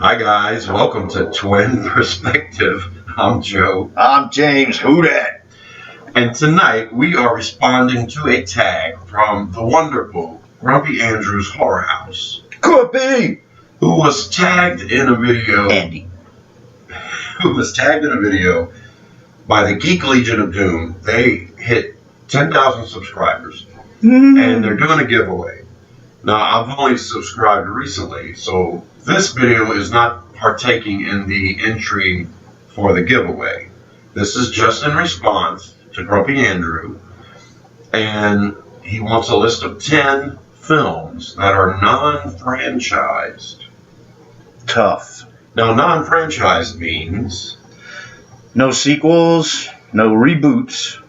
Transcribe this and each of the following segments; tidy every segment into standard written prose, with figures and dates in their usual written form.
Hi guys, welcome to Twin Perspective. I'm Joe. I'm James. Who dat? And tonight we are responding to a tag from the wonderful Grumpy Andrew's Horror House. Grumpy! Who was tagged in a video. Andy. Who was tagged in a video by the Geek Legion of Doom. They hit 10,000 subscribers. And they're doing a giveaway. Now, I've only subscribed recently, so this video is not partaking in the entry for the giveaway. This is just in response to Grumpy Andrew, and he wants a list of 10 films that are non-franchised. Tough. Now, non-franchised means no sequels, no reboots.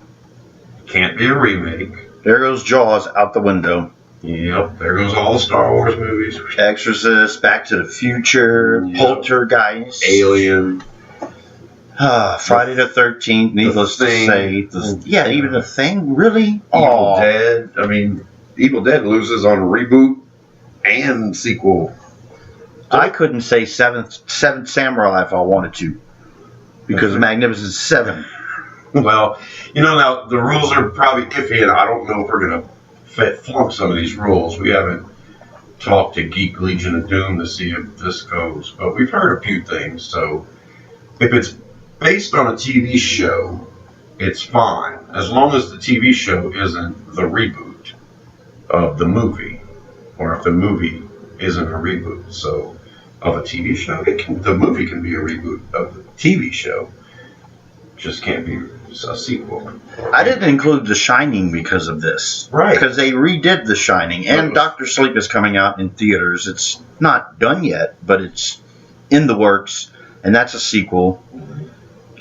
Can't be a remake. There goes Jaws out the window. Yep, there goes all the Star Wars movies. Exorcist, Back to the Future, Yep. Poltergeist, Alien. Friday the 13th, needless to Thing. say. Even The Thing? Really? Evil Dead. I mean, Evil Dead loses on reboot and sequel. I couldn't say Seventh Samurai if I wanted to. Because Magnificent Seven. Well, now the rules are probably iffy, and I don't know if we're going to flunk some of these rules. We haven't talked to Geek Legion of Doom to see if this goes, but we've heard a few things. So if it's based on a TV show, it's fine, as long as the TV show isn't the reboot of the movie, or if the movie isn't a reboot. So of a TV show, the movie can be a reboot of the TV show. Just can't be a sequel. I didn't include The Shining because of this. Right. Because they redid The Shining, and Dr. Sleep is coming out in theaters. It's not done yet, but it's in the works, and that's a sequel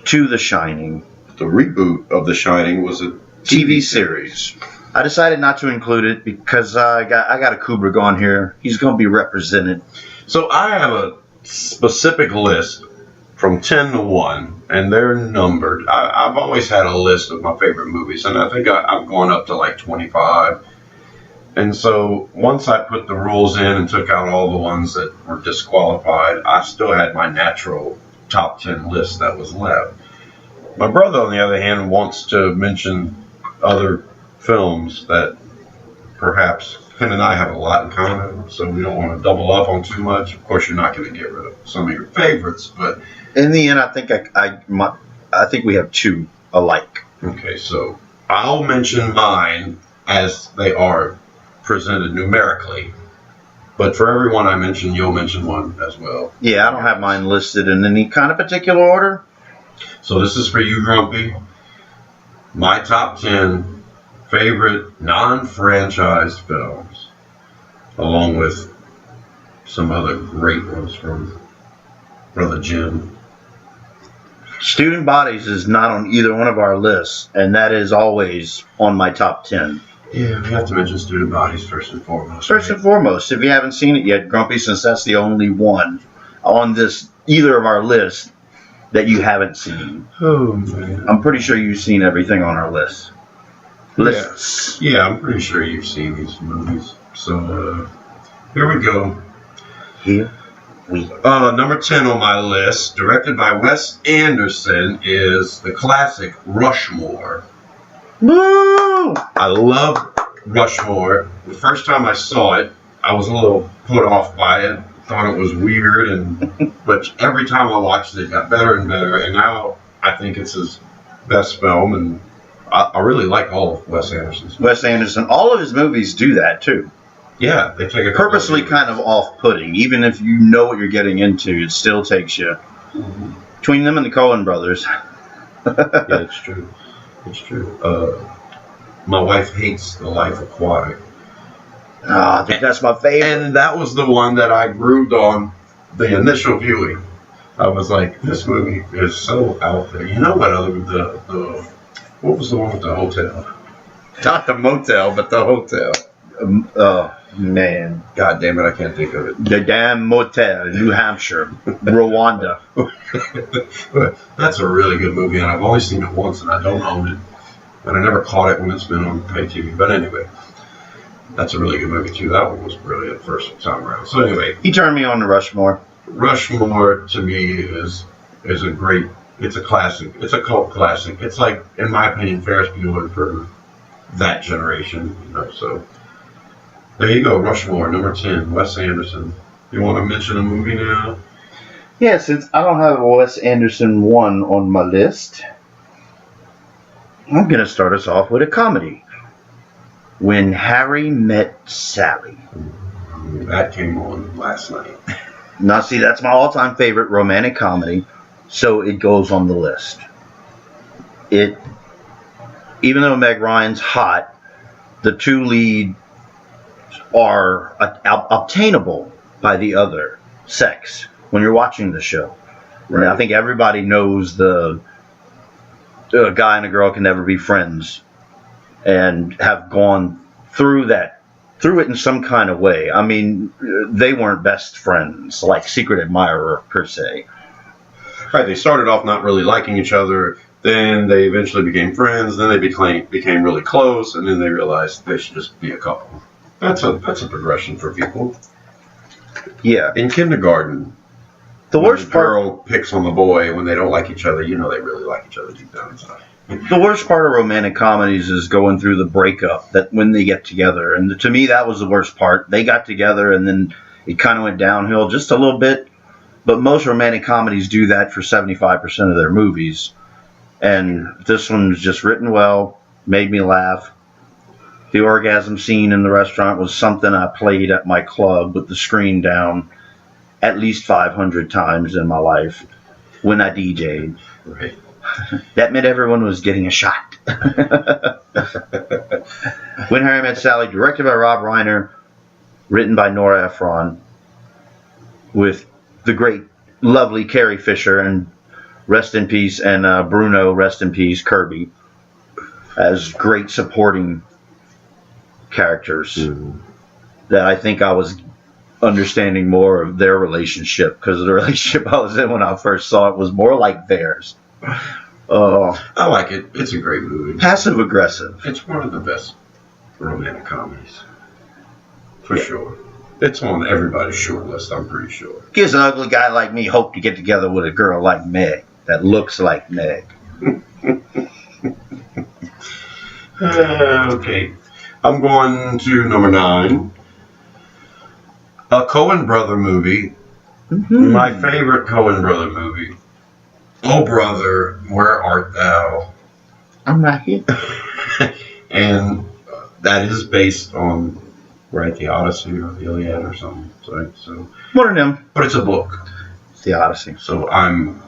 to The Shining. The reboot of The Shining was a TV series. I decided not to include it because I got a Kubrick on here. He's going to be represented. So I have a specific list from 10 to 1, and they're numbered. I've always had a list of my favorite movies, and I think I've gone up to like 25. And so once I put the rules in and took out all the ones that were disqualified, I still had my natural top 10 list that was left. My brother, on the other hand, wants to mention other films that perhaps him and I have a lot in common, so we don't want to double up on too much. Of course, you're not going to get rid of some of your favorites, but in the end, I think we have two alike. Okay, so I'll mention mine as they are presented numerically, but for everyone I mention, you'll mention one as well. Yeah, I don't have mine listed in any kind of particular order. So this is for you, Grumpy. My top 10 favorite non-franchised films, along with some other great ones from Brother Jim. Student Bodies is not on either one of our lists, and that is always on my top 10. Yeah, we have to mention Student Bodies first and foremost. First and foremost, if you haven't seen it yet, Grumpy, since that's the only one on either of our lists that you haven't seen. Oh, man. I'm pretty sure you've seen everything on our list. Lists. Yeah, I'm pretty sure you've seen these movies. So, here we go. Here we Number 10 on my list, directed by Wes Anderson, is the classic Rushmore. Woo! I love Rushmore. The first time I saw it, I was a little put off by it. Thought it was weird, but every time I watched it, it got better and better. And now I think it's his best film, and I really like all of Wes Anderson's movies. Wes Anderson, all of his movies do that too. Yeah, they take a Purposely kind of off-putting. Even if you know what you're getting into, it still takes you. Between them and the Coen brothers. Yeah, it's true. It's true. My wife hates The Life Aquatic. I think that's my favorite. And that was the one that I grooved on the initial viewing. I was like, this movie is so out there. You know what what was the one with the hotel? Not the motel, but the hotel. Man. God damn it, I can't think of it. The damn motel, New Hampshire, Rwanda. That's a really good movie, and I've only seen it once, and I don't own it. And I never caught it when it's been on pay TV. But anyway, that's a really good movie, too. That one was brilliant first time around. So anyway. He turned me on to Rushmore. Rushmore to me is a great. It's a classic. It's a cult classic. It's like, in my opinion, Ferris Bueller for that generation. So there you go. Rushmore, number 10, Wes Anderson. You want to mention a movie now? Yeah, since I don't have a Wes Anderson one on my list, I'm going to start us off with a comedy. When Harry Met Sally. That came on last night. Now, see, that's my all-time favorite romantic comedy, so it goes on the list. Even though Meg Ryan's hot, the two leads are obtainable by the other sex when you're watching the show. Right. And I think everybody knows the guy and a girl can never be friends, and have gone through it in some kind of way. I mean, they weren't best friends, like secret admirer per se. Right, they started off not really liking each other, then they eventually became friends, then they became really close, and then they realized they should just be a couple. That's a progression for people. Yeah. In kindergarten, the worst part, girl picks on the boy when they don't like each other, they really like each other deep down inside. The worst part of romantic comedies is going through the breakup, that when they get together. And to me, that was the worst part. They got together and then it kind of went downhill just a little bit. But most romantic comedies do that for 75% of their movies. And this one was just written well, made me laugh. The orgasm scene in the restaurant was something I played at my club with the screen down at least 500 times in my life when I DJ'd. Right. That meant everyone was getting a shot. When Harry Met Sally, directed by Rob Reiner, written by Nora Ephron, with the great, lovely Carrie Fisher, and rest in peace, and Bruno, rest in peace, Kirby, as great supporting characters. Mm-hmm. That I think I was understanding more of their relationship, because the relationship I was in when I first saw it was more like theirs. I like it. It's a great movie. Passive aggressive. It's one of the best romantic comedies, for sure. It's on everybody's short list, I'm pretty sure. Gives an ugly guy like me hope to get together with a girl like Meg that looks like Meg. Okay, I'm going to number 9. A Coen brother movie. Mm-hmm. My favorite Coen brother movie. Oh, brother, where art thou? I'm right here. And that is based on, right, the Odyssey or the Iliad or something. So one of them. But it's a book. It's the Odyssey. So I'm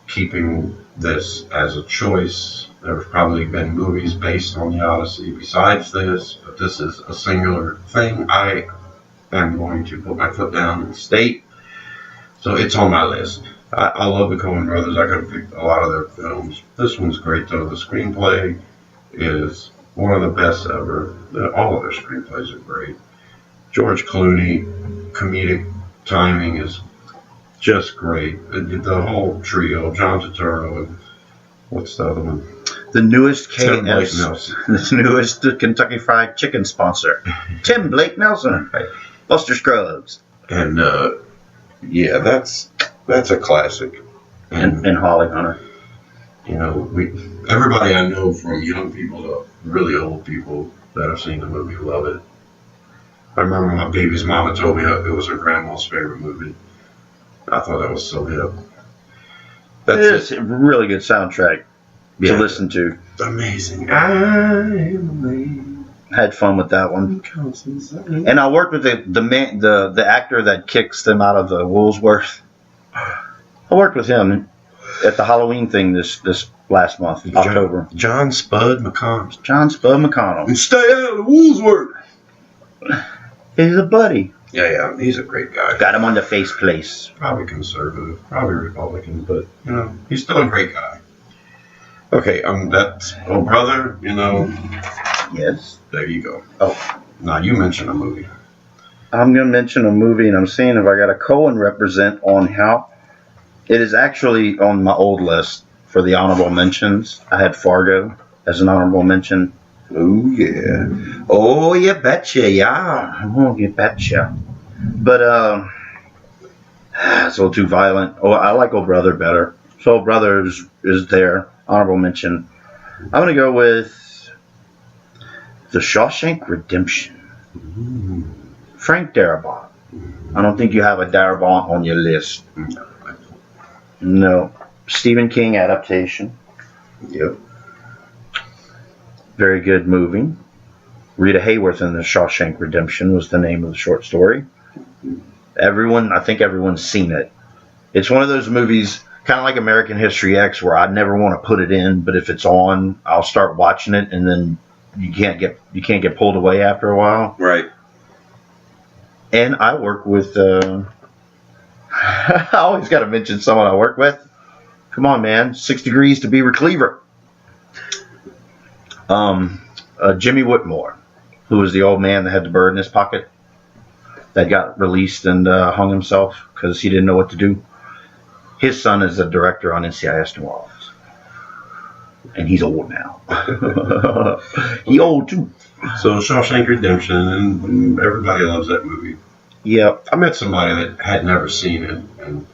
keeping this as a choice. There have probably been movies based on the Odyssey besides this, but this is a singular thing. I am going to put my foot down and state. So it's on my list. I love the Coen brothers. I could have picked a lot of their films. This one's great, though. The screenplay is one of the best ever. All of their screenplays are great. George Clooney, comedic timing is just great. The whole trio, John Turturro, and what's the other one? The newest Tim Blake Nelson. The newest Kentucky Fried Chicken sponsor, Tim Blake Nelson, right. Buster Scruggs, and yeah, that's a classic. And Holly Hunter. Everybody I know, from young people to really old people that have seen the movie, love it. I remember my baby's mama told me it was her grandma's favorite movie. I thought that was so hip. It's a really good soundtrack to listen to. Amazing. I am amazing. Had fun with that one. And I worked with the actor that kicks them out of the Woolsworth. I worked with him at the Halloween thing this last month, October. John Spud McConnell. John Spud McConnell. And stay out of Woolsworth. He's a buddy. Yeah, he's a great guy. Got him on the face place. Probably conservative, probably Republican, but he's still a great guy. Okay, that's Oh Brother, Yes. There you go. Oh. Now you mentioned a movie. I'm going to mention a movie, and I'm seeing if I got a Coen represent on how. It is actually on my old list for the honorable mentions. I had Fargo as an honorable mention. Oh, yeah. Oh, you betcha, yeah. Oh, you betcha. But It's a little too violent. Oh, I like Old Brother better. So Old Brother is there. Honorable mention. I'm going to go with The Shawshank Redemption. Frank Darabont. I don't think you have a Darabont on your list. No. Stephen King adaptation. Yep. Very good movie. Rita Hayworth in The Shawshank Redemption was the name of the short story. I think everyone's seen it. It's one of those movies, kind of like American History X, where I never want to put it in, but if it's on, I'll start watching it, and then you can't get pulled away after a while. Right. And I work with. I always got to mention someone I work with. Come on, man! 6 Degrees to Beaver Cleaver. Jimmy Whitmore, who was the old man that had the bird in his pocket, that got released and hung himself because he didn't know what to do. His son is a director on NCIS New Orleans, and he's old now. He old too. So Shawshank Redemption, and everybody loves that movie. Yep. I met somebody that had never seen it and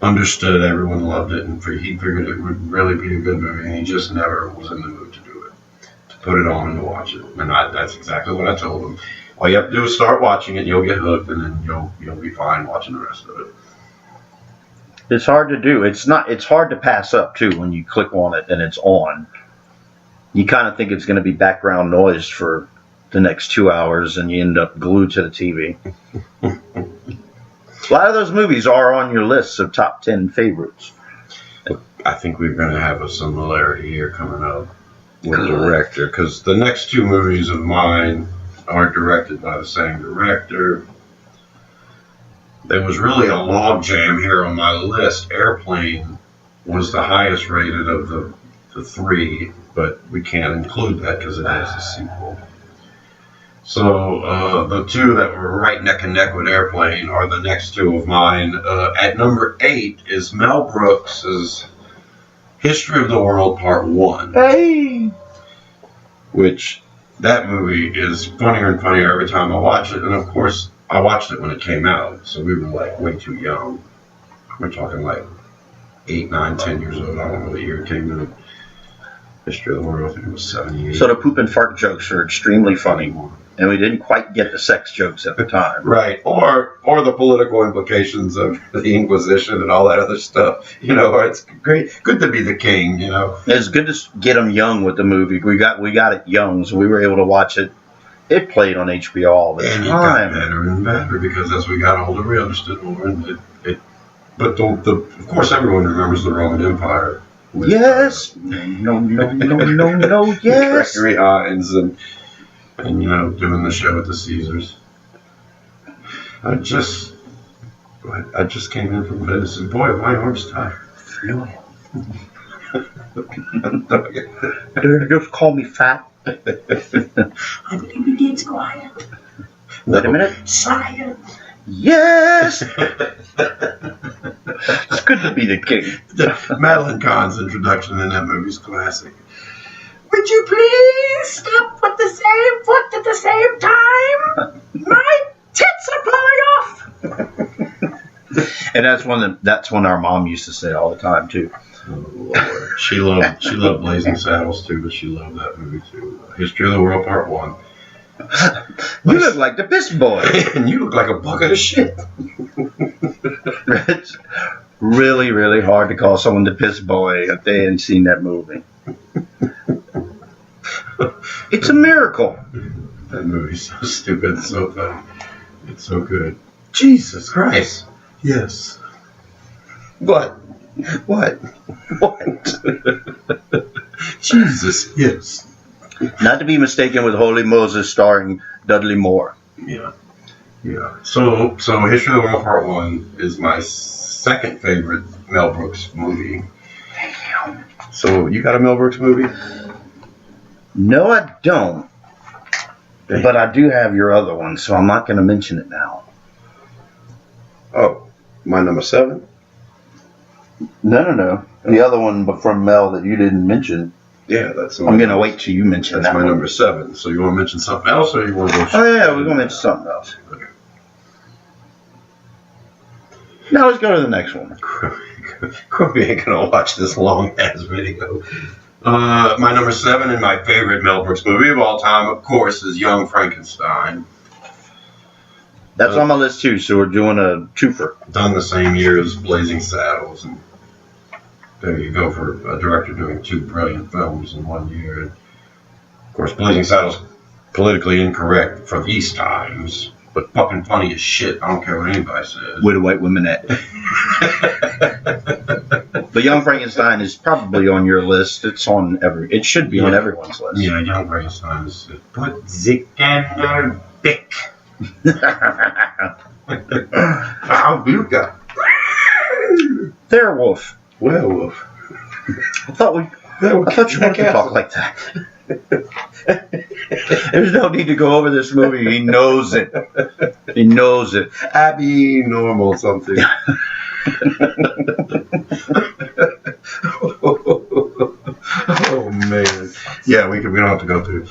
understood everyone loved it, and he figured it would really be a good movie, and he just never was in the mood to do it, to put it on and to watch it. And that's exactly what I told him. All you have to do is start watching it, you'll get hooked, and then you'll be fine watching the rest of it. It's hard to do. It's hard to pass up too when you click on it and it's on. You kind of think it's going to be background noise for the next 2 hours, and you end up glued to the TV. A lot of those movies are on your list of top 10 favorites. I think we're going to have a similarity here coming up with director, because the next two movies of mine are directed by the same director. There was really a log jam here on my list. Airplane was the highest rated of the three, but we can't include that because it has a sequel. So the two that were right neck and neck with Airplane are the next two of mine. At number 8 is Mel Brooks's History of the World Part 1. Hey! Which, that movie is funnier and funnier every time I watch it. And of course, I watched it when it came out, so we were like way too young. We're talking like 8, 9, 10 years old. I don't know what year it came out. History of the World, I think it was 78. So the poop and fart jokes are extremely funny, and we didn't quite get the sex jokes at the time. Right, or the political implications of the Inquisition and all that other stuff. You know, it's good to be the king. You know, it's good to get them young with the movie. We got it young, so we were able to watch it. It played on HBO all the time. And it got better and better because as we got older, we understood more. And but of course, everyone remembers the Roman Empire. Yes. No, yes. Gregory Hines and doing the show at the Caesars. I just came in from Venice and boy, my arm's tired. Fluid. Just call me fat. I believe you did, Squire. Wait a minute. Sire. Yes. It's good to be the king. Madeline Kahn's introduction in that movie's classic. Would you please step with the same foot at the same time? My tits are falling off. And that's one our mom used to say all the time too. Oh, Lord. She loved Blazing Saddles too, but she loved that movie too. History of the World Part 1. You look like the piss boy. And you look like a bucket of shit. It's really, really hard to call someone the piss boy if they hadn't seen that movie. It's a miracle. That movie's so stupid and so funny. It's so good. Jesus Christ. Yes. What? Jesus, yes. Not to be mistaken with Holy Moses starring Dudley Moore. Yeah. So History of the World Part 1 is my second favorite Mel Brooks movie. So you got a Mel Brooks movie? No, I don't. But I do have your other one, so I'm not going to mention it now. Oh, my number 7? No. The other one from Mel that you didn't mention. Yeah, that's. I'm going to wait till you mention that. That's my one. number 7. So you want to mention something else, or you want to go? Oh yeah, we're going to mention something else. Okay. Now let's go to the next one. Corby ain't gonna watch this long ass video. My number 7 and my favorite Mel Brooks movie of all time, of course, is Young Frankenstein. That's on my list too, so we're doing a twofer. Done the same year as Blazing Saddles, and there you go for a director doing 2 brilliant films in 1 year. And of course, Blazing Saddles politically incorrect for these times, but fucking funny as shit. I don't care what anybody says. With a white women at. But Young Frankenstein is probably on your list. It's on it should be on everyone's list. Yeah, Young Frankenstein is put the candle back. How you got? There, Wolf. Werewolf. I thought you wanted to talk like that. There's no need to go over this movie. He knows it. He knows it. Abby normal something. Oh man. Yeah, we don't have to go through.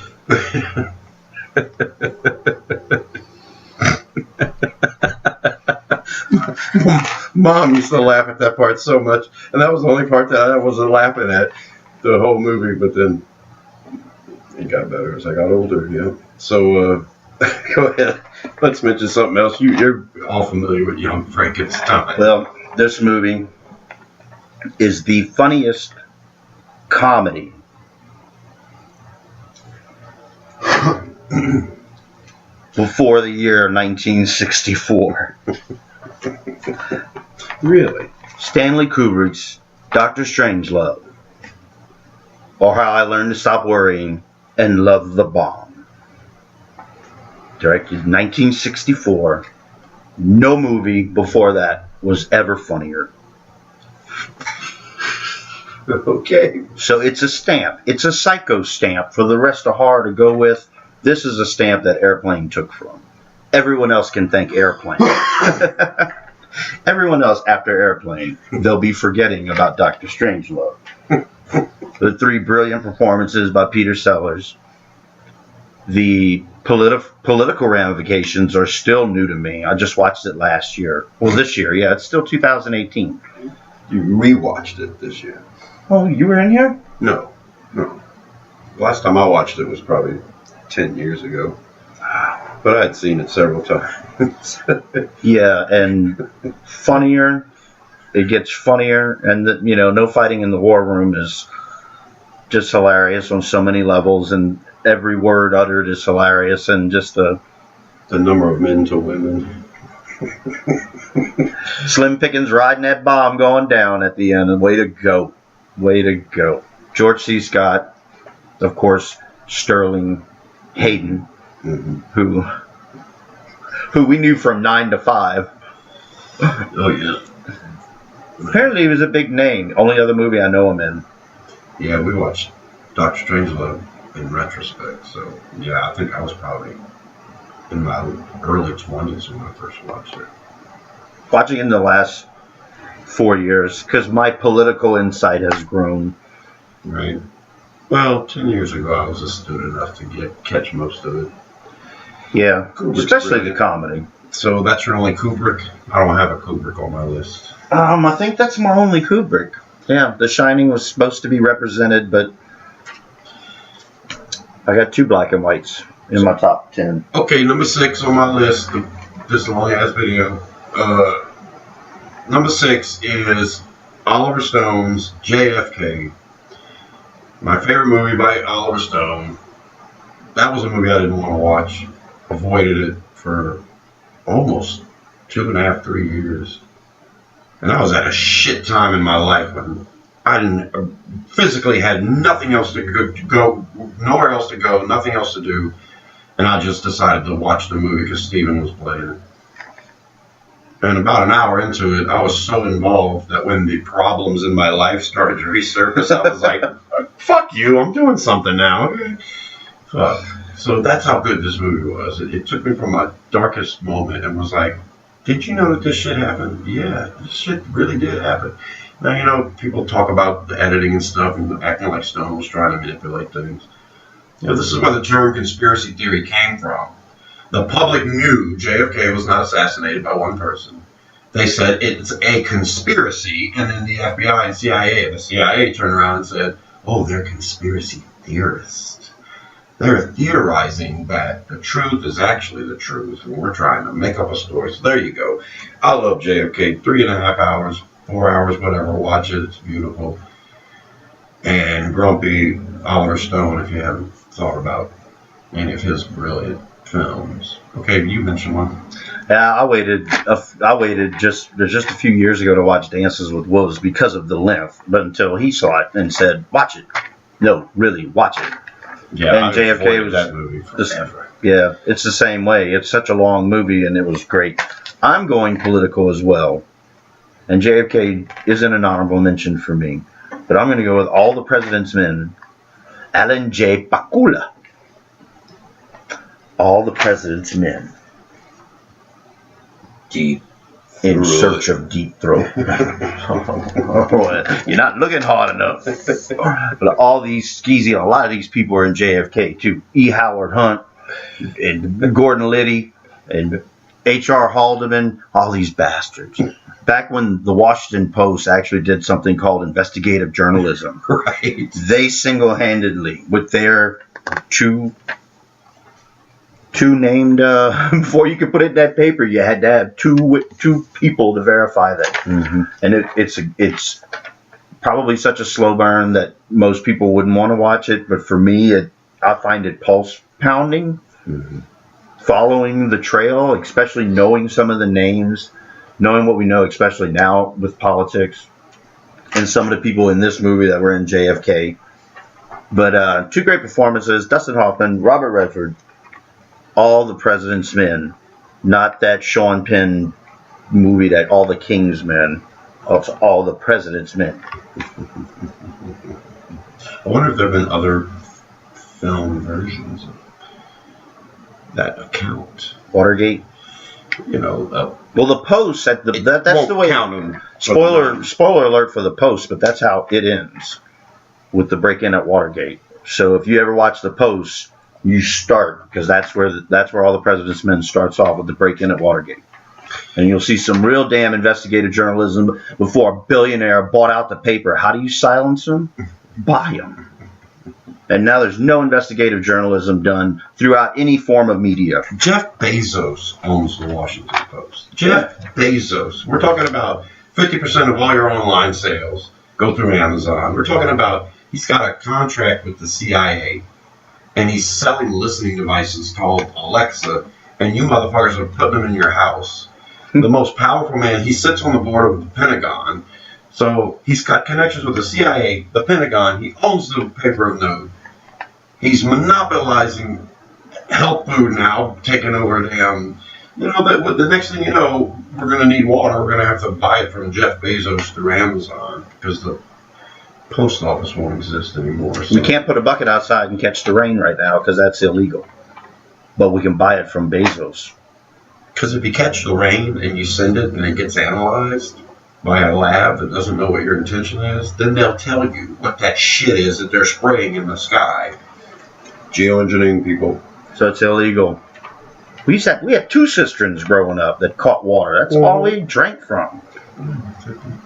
Mom used to laugh at that part so much, and that was the only part that I wasn't laughing at the whole movie. But then it got better as I got older. Yeah. So go ahead. Let's mention something else. You're all familiar with Young Frankenstein. Well, this movie is the funniest comedy before the year 1964. Really? Stanley Kubrick's Dr. Strangelove, or How I Learned to Stop Worrying and Love the Bomb. Directed in 1964. No movie before that was ever funnier. Okay. So it's a stamp. It's a Psycho stamp for the rest of horror to go with. This is a stamp that Airplane took from. Everyone else can thank Airplane. Everyone else after Airplane, they'll be forgetting about Dr. Strangelove. The 3 brilliant performances by Peter Sellers. The political ramifications are still new to me. I just watched it last year. Well, this year, yeah, it's still 2018. You rewatched it this year. Oh, you were in here? No. Last time I watched it was probably 10 years ago. But I had seen it several times. Yeah, and funnier. It gets funnier. And, No Fighting in the War Room is just hilarious on so many levels. And every word uttered is hilarious. And just the number of men to women. Slim Pickens riding that bomb going down at the end. And way to go. Way to go. George C. Scott. Of course, Sterling Hayden. Mm-hmm. Who we knew from 9 to 5. Oh, yeah. Apparently he was a big name. Only other movie I know him in. Yeah, we watched Dr. Strangelove in retrospect. So, yeah, I think I was probably in my early 20s when I first watched it. Watching it in the last 4 years, because my political insight has grown. Right. Well, 10 years ago, I was astute enough to catch most of it. Yeah, Kubrick's especially brilliant. the comedy. So that's your only Kubrick? I don't have a Kubrick on my list. I think that's my only Kubrick. Yeah, The Shining was supposed to be represented, but I got 2 black and whites in my top 10. Okay, number 6 on my list. This long ass video. Number 6 is Oliver Stone's JFK. My favorite movie by Oliver Stone. That was a movie I didn't want to watch. Avoided it for almost 2.5, 3 years. And I was at a shit time in my life when I didn't physically had nothing else to go, nowhere else to go, nothing else to do. And I just decided to watch the movie because Steven was playing it. And about an hour into it, I was so involved that when the problems in my life started to resurface, I was like, fuck you, I'm doing something now. So that's how good this movie was. It took me from my darkest moment and was like, did you know that this shit happened? Yeah, this shit really did happen. Now, people talk about the editing and stuff and acting like Stone was trying to manipulate things. This is where the term conspiracy theory came from. The public knew JFK was not assassinated by one person. they said it's a conspiracy, and then the FBI and CIA, the CIA turned around and said, oh, they're conspiracy theorists. They're theorizing that the truth is actually the truth, and we're trying to make up a story. So there you go. I love JFK. 3.5 hours, 4 hours, whatever. Watch it. It's beautiful. And Grumpy Oliver Stone, if you haven't thought about any of his brilliant films. Okay, you mentioned one. Yeah, I waited just a few years ago to watch Dances with Wolves because of the length, but until he saw it and said, "Watch it." No, really, watch it. Yeah, and JFK was that movie forever. Yeah, it's the same way. It's such a long movie, and it was great. I'm going political as well, and JFK isn't an honorable mention for me, but I'm going to go with All the President's Men, Alan J. Pakula. All the President's Men. Deep in search of deep throat. You're not looking hard enough. But all these skeezy, a lot of these people are in JFK too. E. Howard Hunt, and Gordon Liddy, and H.R. Haldeman, all these bastards. Back when the Washington Post actually did something called investigative journalism, right? They single-handedly, with their two named before you could put it in that paper, you had to have two people to verify that. Mm-hmm. And it's probably such a slow burn that most people wouldn't want to watch it, but for me, I find it pulse pounding. Mm-hmm. Following the trail, especially knowing some of the names, knowing what we know, especially now with politics, and some of the people in this movie that were in JFK. But two great performances: Dustin Hoffman, Robert Redford. All the President's Men, not that Sean Penn movie that All the King's Men. It's All the President's Men. I wonder if there have been other film versions of that account. Watergate. Well, the Post that's the way. Count them, spoiler alert for the Post, but that's how it ends with the break-in at Watergate. So if you ever watch the Post, you start, because that's where All the President's Men starts off, with the break-in at Watergate. And you'll see some real damn investigative journalism before a billionaire bought out the paper. How do you silence them? Buy them. And now there's no investigative journalism done throughout any form of media. Jeff Bezos owns the Washington Post. Jeff Bezos. We're talking about 50% of all your online sales go through Amazon. We're talking about he's got a contract with the CIA. And he's selling listening devices called Alexa, and you motherfuckers are putting them in your house. The most powerful man, he sits on the board of the Pentagon, so he's got connections with the CIA, the Pentagon, he owns the paper of note. He's monopolizing health food now, taking over damn, the next thing you know, we're going to need water, we're going to have to buy it from Jeff Bezos through Amazon, because the post office won't exist anymore. So. We can't put a bucket outside and catch the rain right now because that's illegal. But we can buy it from Bezos. Because if you catch the rain and you send it and it gets analyzed by a lab that doesn't know what your intention is, then they'll tell you what that shit is that they're spraying in the sky. Geoengineering people. So it's illegal. We had 2 cisterns growing up that caught water. That's all we drank from.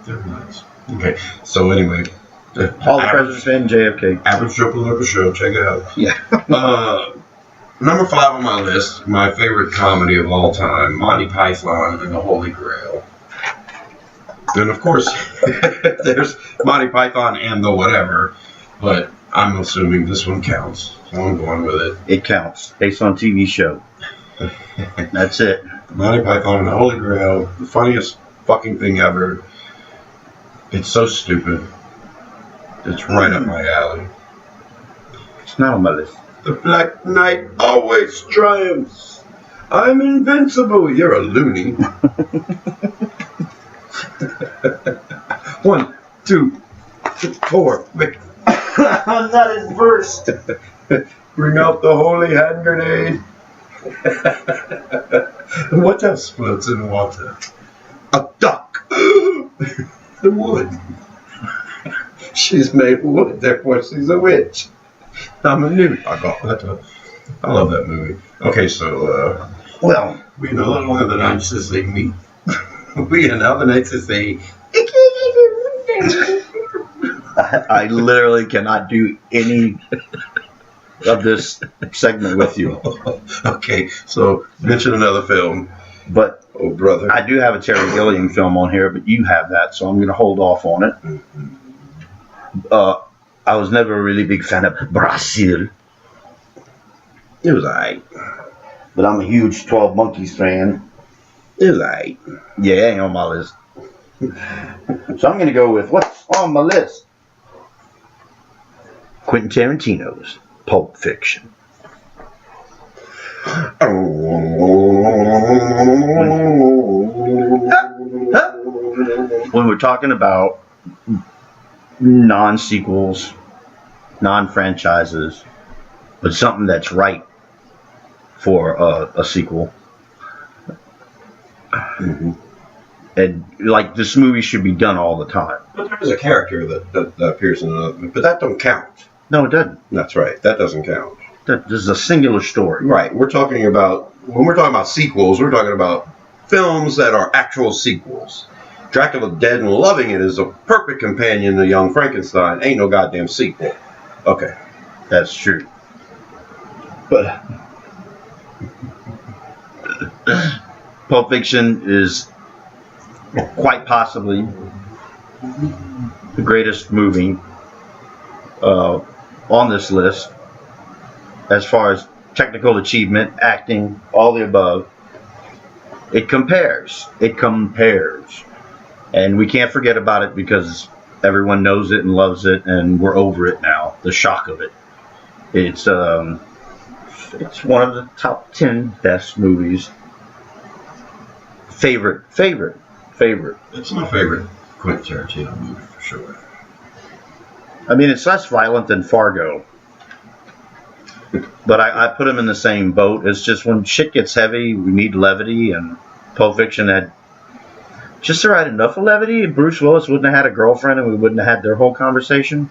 They're nuts. Okay, so anyway. All the President's Men, JFK. Average Joe Political Show. Check it out. Yeah. Number 5 on my list, my favorite comedy of all time, Monty Python and the Holy Grail. And of course, there's Monty Python and the whatever, but I'm assuming this one counts, so I'm going with it. It counts, based on TV show. That's it. Monty Python and the Holy Grail, the funniest fucking thing ever. It's so stupid. It's right up my alley. It's not on my list. The Black Knight always triumphs. I'm invincible. You're a loony. 1, 2, 4. That is verse. Bring out the holy hand grenade. What else floats in water? A duck. The wood. She's made wood, therefore she's a witch. I'm a newt. I love that movie. Okay, so, well, we know a little of the nicest they meet. We are nominated to say. I literally cannot do any of this segment with you. Okay, so mention another film. But Oh, brother. I do have a Terry Gilliam film on here, but you have that, so I'm going to hold off on it. I was never a really big fan of Brazil. It was alright. But I'm a huge 12 Monkeys fan. It was alright. Yeah, it ain't on my list. So I'm going to go with what's on my list. Quentin Tarantino's Pulp Fiction. When we're talking about non-sequels, non-franchises, but something that's right for a sequel. Mm-hmm. And like this movie should be done all the time. But there is a character that appears in another movie, but that don't count. No, it doesn't. That's right. That doesn't count. This is a singular story. Right. We're talking about, when we're talking about sequels, we're talking about films that are actual sequels. Dracula Dead and Loving It is a perfect companion to Young Frankenstein. Ain't no goddamn sequel. Okay. That's true. But Pulp Fiction is quite possibly the greatest movie on this list as far as technical achievement, acting, all the above. It compares. And we can't forget about it because everyone knows it and loves it, and we're over it now. The shock of it. It's one of the top 10 best movies. Favorite. It's my favorite Quentin Tarantino movie for sure. I mean, it's less violent than Fargo. But I put him in the same boat. It's just when shit gets heavy, we need levity, and Pulp Fiction had just the right enough of levity. Bruce Willis wouldn't have had a girlfriend, and we wouldn't have had their whole conversation.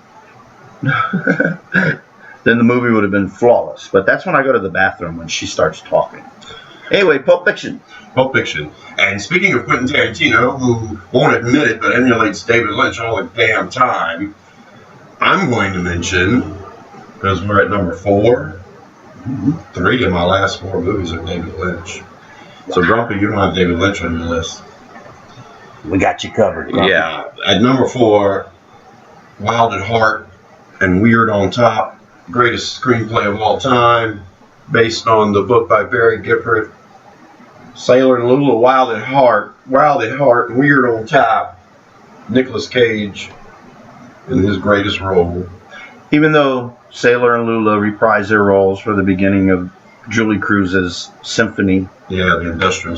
Then the movie would have been flawless. But that's when I go to the bathroom when she starts talking. Anyway, Pulp Fiction. Pulp Fiction. And speaking of Quentin Tarantino, who won't admit it, but emulates David Lynch all the damn time, I'm going to mention, because we're at number 4, 3 of my last 4 movies are David Lynch. So, Grumpy, you don't have David Lynch on your list. We got you covered. Grumpy. Yeah. At number 4, Wild at Heart and Weird on Top, greatest screenplay of all time, based on the book by Barry Gifford. Sailor and Lula, Wild at Heart, and Weird on Top. Nicolas Cage in his greatest role. Even though Sailor and Lula reprised their roles for the beginning of Julie Cruz's Symphony. Yeah, the Industrial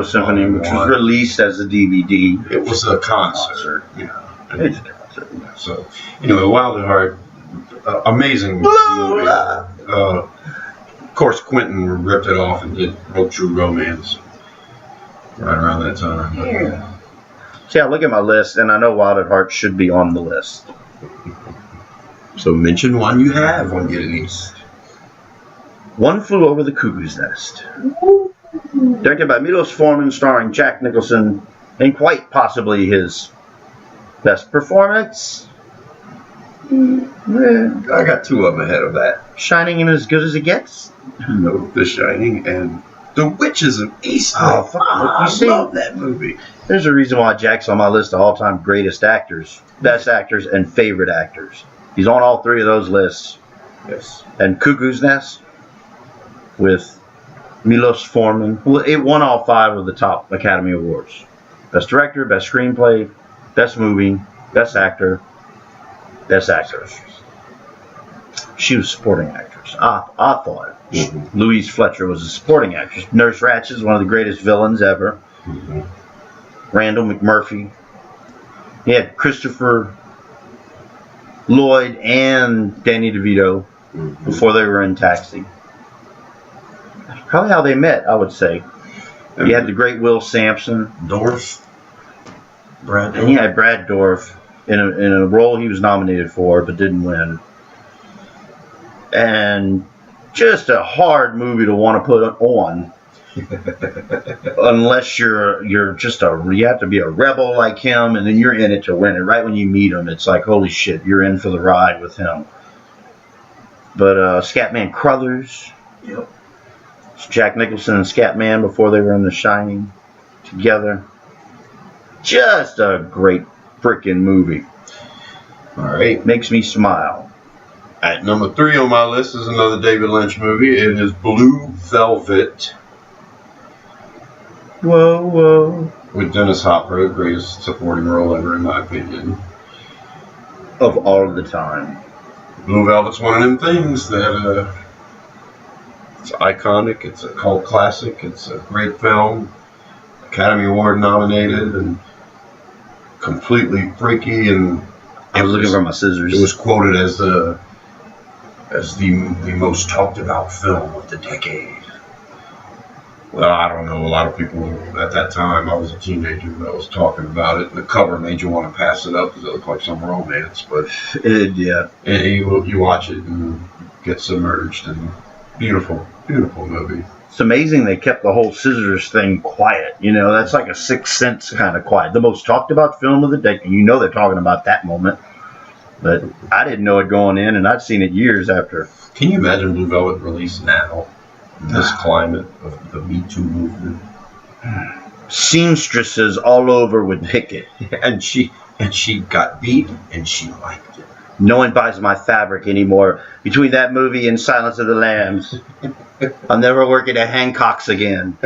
Symphony. Which was released as a DVD. It was a concert. Yeah. So, anyway, Wild at Heart, amazing movie. Of course, Quentin ripped it off and wrote True Romance right around that time. Yeah. See, I look at my list, and I know Wild at Heart should be on the list. So mention one you have on your list. One Flew Over the Cuckoo's Nest. Directed by Milos Forman, starring Jack Nicholson, and quite possibly his best performance. I got 2 of them ahead of that. Shining and As Good as It Gets. No, The Shining and The Witches of Eastwick. I love that movie. There's a reason why Jack's on my list of all-time greatest actors, best actors, and favorite actors. He's on all 3 of those lists. Yes. And Cuckoo's Nest with Milos Forman. Well, it won all 5 of the top Academy Awards. Best Director, Best Screenplay, Best Movie, Best Actor, Best Actress. She was a supporting actress. I thought. Mm-hmm. Louise Fletcher was a supporting actress. Nurse Ratched is one of the greatest villains ever. Mm-hmm. Randall McMurphy. He had Christopher Lloyd and Danny DeVito before they were in Taxi. That's probably how they met, I would say. He had the great Will Sampson. Brad Dourif. And he had Brad Dourif in a role he was nominated for but didn't win. And just a hard movie to want to put on. Unless you're just you have to be a rebel like him, and then you're in it to win it. Right when you meet him, it's like, holy shit, you're in for the ride with him. But Scatman Crothers, Yep. it's Jack Nicholson and Scatman before they were in The Shining together. Just a great freaking movie. All right. Makes me smile. At number 3 on my list is another David Lynch movie. It is Blue Velvet Whoa, whoa. with Dennis Hopper, the greatest supporting role ever, in my opinion. Of all of the time. Blue Velvet's one of them things that it's iconic. It's a cult classic. It's a great film. Academy Award nominated and completely freaky. And I was looking for my scissors. it was quoted as the most talked about film of the decade. Well, I don't know. A lot of people at that time, I was a teenager, that was talking about it. The cover made you want to pass it up because it looked like some romance. But Yeah. and you watch it and get submerged. And beautiful, beautiful movie. It's amazing they kept the whole scissors thing quiet. You know, that's like a Sixth Sense kind of quiet. The most talked about film of the decade. You know they're talking about that moment. But I didn't know it going in, and I'd seen it years after. Can you imagine Blue Velvet released now? This climate of the Me Too movement. Seamstresses all over would pick it. And she got beat and she liked it. No one buys my fabric anymore. Between that movie and Silence of the Lambs, I'm never working at Hancock's again.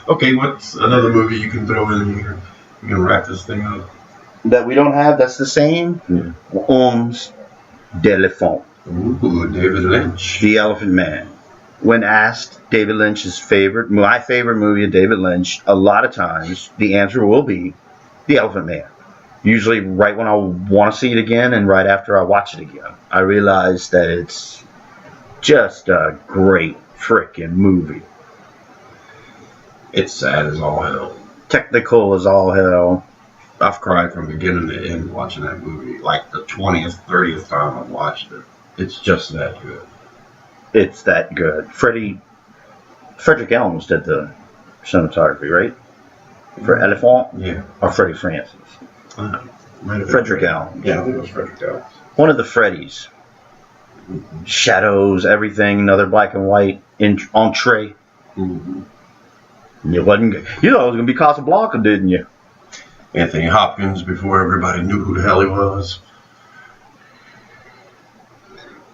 Okay, what's another movie you can throw in here? You can wrap this thing up. That we don't have, that's the same? Yeah. Homme d'Elephant. Ooh, David Lynch. The Elephant Man. When asked David Lynch's my favorite movie of David Lynch, a lot of times the answer will be The Elephant Man. Usually right when I want to see it again and right after I watch it again. I realize that it's just a great freaking movie. It's sad as all hell. Technical as all hell. I've cried from beginning to end watching that movie. Like the 20th, 30th time I've watched it. It's just that good. It's that good. Frederick Elms did the cinematography, right? For Elephant? Yeah. Or Freddie Francis? Frederick Elms. Yeah, I think it was Frederick Elms. One of the Freddies. Shadows, everything, another black and white entree. Mm-hmm. You thought it was going to be Casablanca, didn't you? Anthony Hopkins before everybody knew who the hell he was.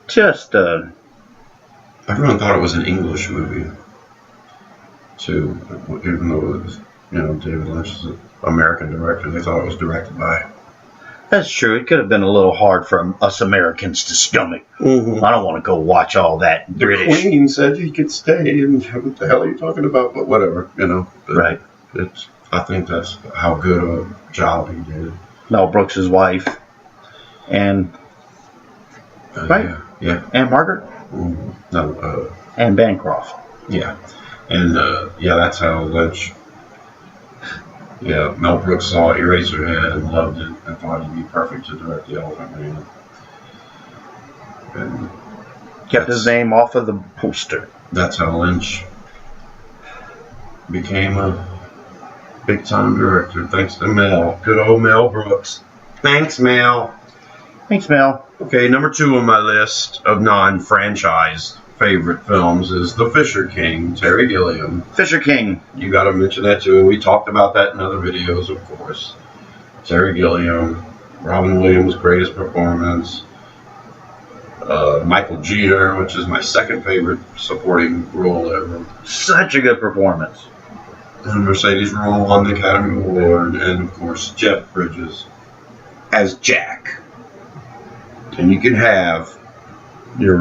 Just, Everyone thought it was an English movie, too. Even though it was, David Lynch is an American director, they thought it was directed by. that's true. It could have been a little hard for us Americans to stomach. Mm-hmm. I don't want to go watch all that The British. Queen said you could stay, and what the hell are you talking about? But whatever, But Right. I think that's how good a job he did. Mel Brooks' wife. And Right. Yeah. Anne Margaret. Mm-hmm. No. And Bancroft. Yeah. And that's how Lynch. Yeah, Mel Brooks saw Eraserhead and loved it and thought he'd be perfect to direct The Elephant Man. And Kept his name off of the poster. that's how Lynch became a big time director, thanks to Mel. Good old Mel Brooks. Thanks, Mel. Thanks, Mel. Okay, number 2 on my list of non-franchise favorite films is The Fisher King, Terry Gilliam. Fisher King. You got to mention that too, and we talked about that in other videos, of course. Terry Gilliam, Robin Williams' greatest performance, Michael Jeter, which is my second favorite supporting role ever, Such a good performance. and Mercedes Ruehl won the Academy Award, and of course Jeff Bridges as Jack. And you can have your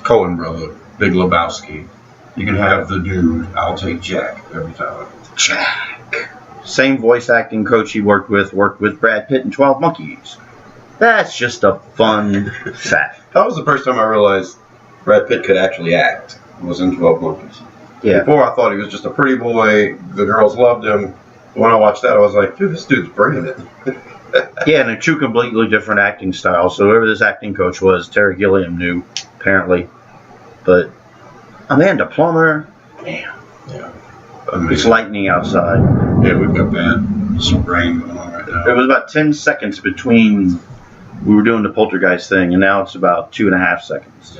Coen brother, Big Lebowski. You can have the dude, I'll take Jack every time. Jack. Same voice acting coach he worked with Brad Pitt in 12 Monkeys. That's just a fun fact. That was the first time I realized Brad Pitt could actually act. Was in 12 Monkeys. Yeah. Before I thought he was just a pretty boy. The girls loved him. When I watched that, I was like, dude, this dude's bringing it. Yeah, and a two completely different acting styles. So whoever this acting coach was, Terry Gilliam knew, apparently. But Amanda Plummer. Yeah. It's lightning outside. Yeah, we've got that. Some rain going on right now. It was about 10 seconds between we were doing the poltergeist thing, and now it's about 2.5 seconds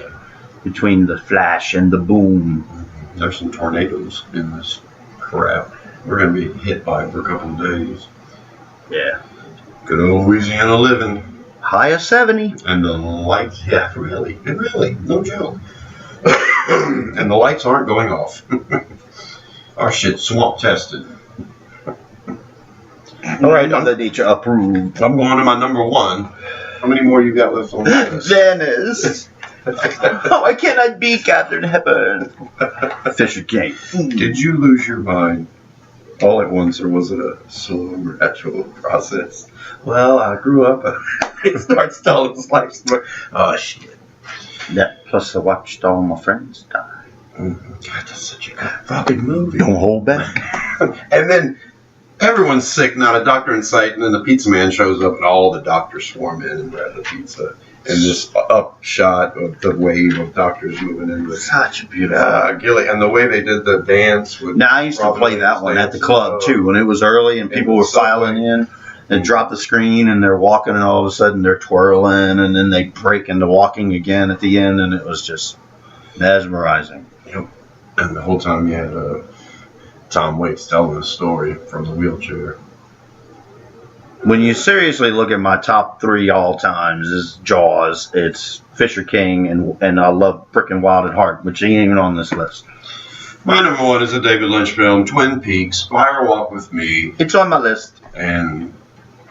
between the flash and the boom. There's some tornadoes in this crap. We're going to be hit by it for a couple of days. Yeah. Good old Louisiana living. High of 70. And the lights, yeah, really, no joke. And the lights aren't going off. Our shit's swamp tested. All right, Mother Nature approved. I'm going to my number one. How many more you got left on this? Janice. Oh, I cannot be Katharine Hepburn. Fisher King. Did you lose your mind all at once, or was it a slow, gradual process? Well, I grew up. It starts telling his life story. Oh, shit. That plus I watched all my friends die. God, that's such a good fucking movie. Don't hold back. And then everyone's sick, not a doctor in sight, and then the pizza man shows up and all the doctors swarm in and grab the pizza. And this upshot of the wave of doctors moving in with Such a beautiful. Gilly, and the way they did the dance with. Now, I used to play that one at the club too when it was early and people were filing in. They drop the screen and they're walking, and all of a sudden they're twirling, and then they break into walking again at the end, and it was just mesmerizing. Yep. And the whole time you had Tom Waits telling a story from the wheelchair. When you seriously look at my top 3 all times, is Jaws, it's Fisher King, and I love Frickin' Wild at Heart, which ain't even on this list. My number one is a David Lynch film, Twin Peaks, Fire Walk with Me. It's on my list. And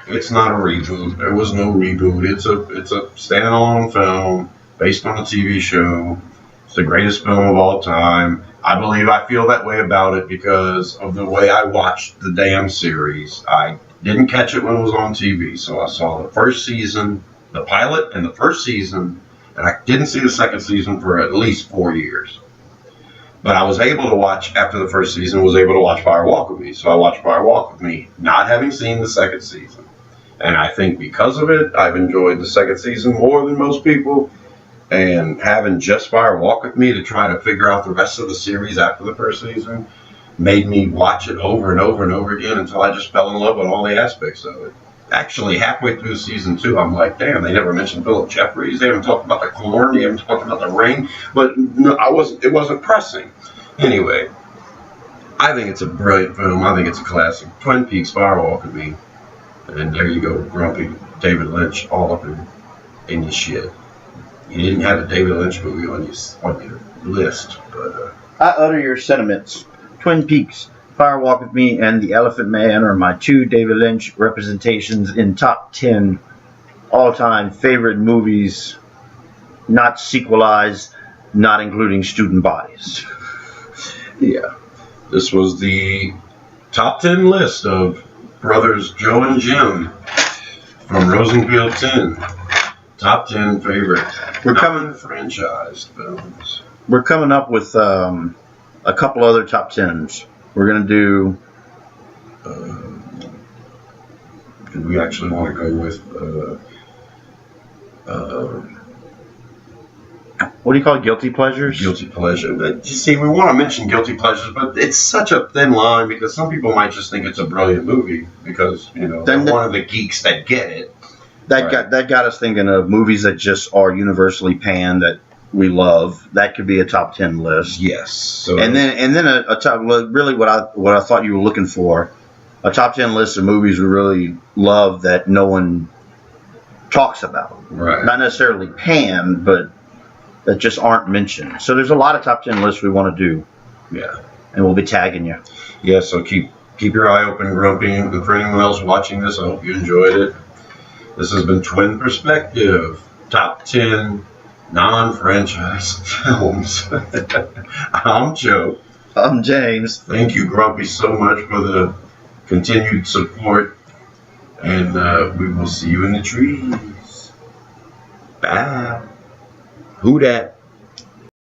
it's not a reboot. There was no reboot. It's a standalone film based on a TV show. It's the greatest film of all time. I believe I feel that way about it because of the way I watched the damn series. I didn't catch it when it was on TV, so I saw the first season, the pilot, and the first season, and I didn't see the second season for at least 4 years. But I was able to watch, after the first season, was able to watch Fire Walk with Me. So I watched Fire Walk with Me, not having seen the second season. And I think because of it, I've enjoyed the second season more than most people. And having just Fire Walk with Me to try to figure out the rest of the series after the first season made me watch it over and over and over again until I just fell in love with all the aspects of it. Actually, halfway through season 2, I'm like, damn, they never mentioned Philip Jeffries. They haven't talked about the corn. They haven't talked about the ring. But no, it wasn't pressing. Anyway, I think it's a brilliant film. I think it's a classic. Twin Peaks, Fire Walk with Me. And there you go, grumpy David Lynch all up in your shit. You didn't have a David Lynch movie on your list, but I utter your sentiments. Twin Peaks, Fire Walk with Me, and The Elephant Man are my 2 David Lynch representations in top 10 all-time favorite movies, not sequelized, not including Student Bodies. Yeah. This was the top 10 list of brothers Joe and Jim from Rosenfield 10. Top 10 favorite franchised films. We're coming up with a couple other top 10s. We're going to do... do we actually want to go with... what do you call it? Guilty pleasures? Guilty pleasure. But, you see, we want to mention guilty pleasures, but it's such a thin line because some people might just think it's a brilliant movie because, they're one of the geeks that get it. That got us thinking of movies that just are universally panned that we love. That could be a top 10 list. Yes. So, and then a top, really what I thought you were looking for, a top 10 list of movies we really love that no one talks about. Right. Not necessarily panned, but that just aren't mentioned. So there's a lot of top 10 lists we want to do. Yeah. And we'll be tagging you. Yeah, so keep your eye open, Grumpy. And for anyone else watching this, I hope you enjoyed it. This has been Twin Perspective, top 10 non-franchise films. I'm Joe. I'm James. Thank you, Grumpy, so much for the continued support. And we will see you in the trees. Bye. Who dat?